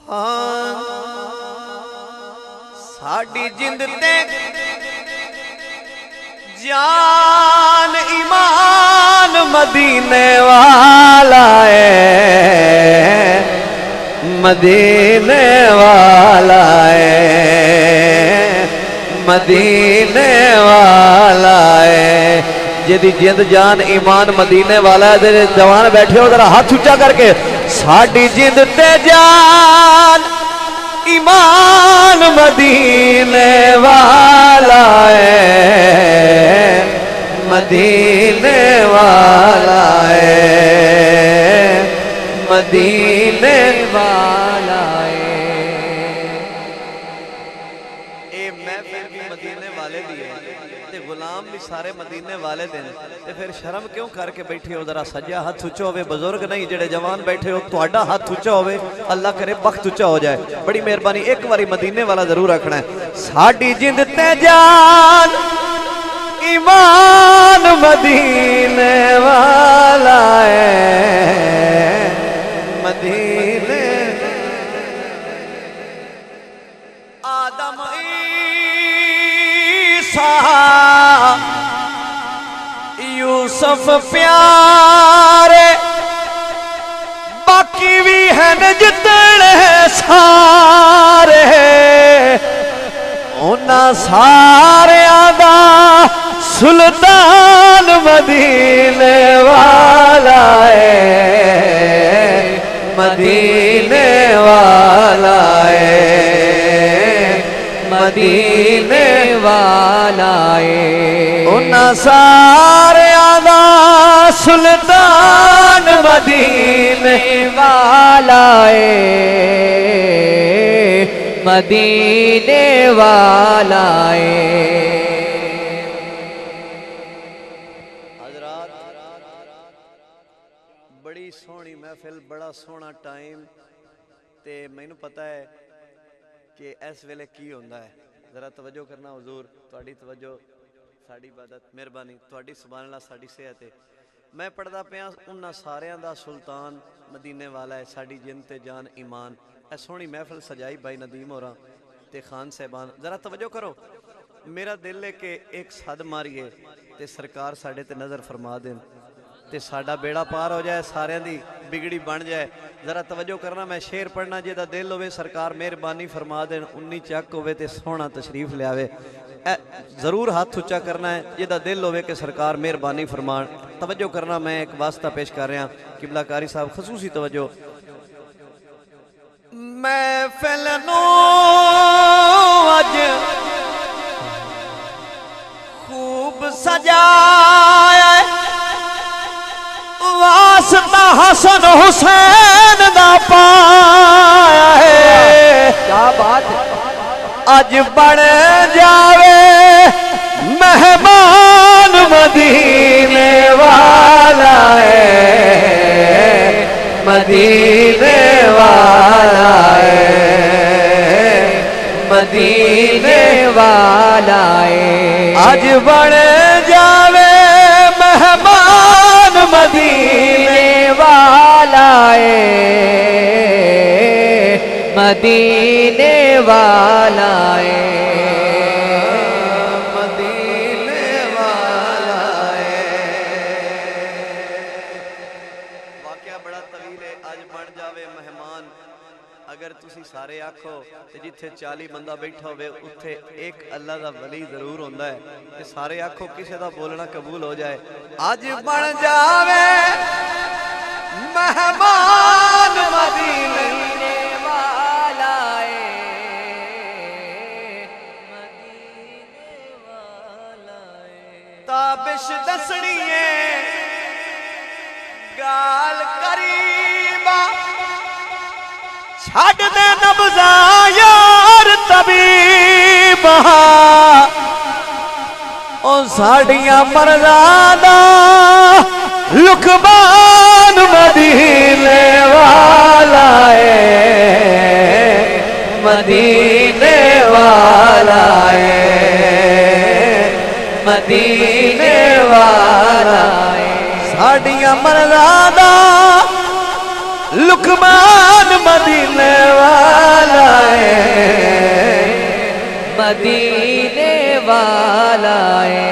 हाँ साड़ी जिंद ते जान ईमान मदीने वाला है, मदीने वाला है, मदीने वाला है। जिदी जिंद जान ईमान मदीने वाला है। जवान बैठे हो जरा हाथ ऊंचा करके, साड़ी जिंद ते जान ईमान मदीने वाला है, मदीने वाला है, मदीने वाला है। ए महफिल भी मदीने वाले दी है ते गुलाम भी सारे मदीने वाले दिन ते फिर शर्म क्यों करके बैठे हो। जरा सज्जा हाथ उच्चा होवे, बुजुर्ग नहीं जेड़े जवान बैठे हो तुहाडा हाथ उच्चा होवे, अल्लाह करे वक्त उच्चा हो जाए। बड़ी मेहरबानी एक बारी मदीने वाला जरूर रखना है। साडी जिंद ते जान ईमान मदीने वाला है, मदीने आदम ईसा यूसुफ प्यारे बाकी भी हैं जितने सारे, उन्हां सारियां दा सुल्तान मदीने वाला है, मदीने वाला है, मदीने वाला है। उन्हां सारियां दा सुल्तान मदीने वाला है, मदीने वाला है। बड़ी सोहनी महफिल, बड़ा सोहना टाइम ते मैनू पता है कि इस वेले की होंदा है। जरा तवज्जो करना हुजूर, तुहाडी तवज्जो साडी इबादत, मेहरबानी तुहाडी सुभान अल्लाह साडी सेहत है। मैं पढ़दा पिया उन्हां सारियां दा सुल्तान मदीने वाला है, साडी जिंद ते जान ईमान। ए सोहनी महफिल सजाई भाई नदीम होरां ते खान साहबान। जरा तवज्जो करो, मेरा दिल है कि एक सद मारिए ते सरकार साडे ते नज़र फरमा देन ते साडा बेड़ा पार हो जाए, सारियां दी बिगड़ी बन जाए। जरा तवज्जो करना, मैं शेर पढ़ना, जिहदा दिल होवे सरकार मेहरबानी फरमा देन, उन्नी चक होवे ते सोहना तशरीफ लियावे। जरूर हाथ उच्चा करना है जिहदा दिल होवे कि सरकार मेहरबानी फरमान। तवज्जो करना, मैं एक वास्ता पेश कर रहा किबला कारी साहब, खसूसी तवज्जो। महफिल नू अज खूब सजाया, वास्ता हसन हुसैन दा पाया है। क्या बात है। अज बन जावे मेहमान मदीने वाला है, मदीने वाला है, मदीने वाला है। अज बन जावे मेहमान मदीने वाला है, मदीने वाला है, मदीने वाला है। वाकया बड़ा तवील है। अज बन जावे मेहमान, अगर तुसी सारे आखो ते जिथे 40 बंदा बैठा होवे उत्थे एक अल्लाह दा वली जरूर होंदा है ते सारे आखो किसी दा बोलना कबूल हो जाए। अज बन जावे मेहमान मदीने वाला है, मदीने वाला है। ताबिश दसनी है गाल करीबा, छड़ दे नब्ज़ा यार तबीबा, ओ साड़ियां मर्ज़ादा लुकमान मदीने वाला है, मदीने वाला है, मदीने वाला है। साड़ियां मर्ज़ादा लुकमान मदीने वाला वाला है, मदीने वाला है।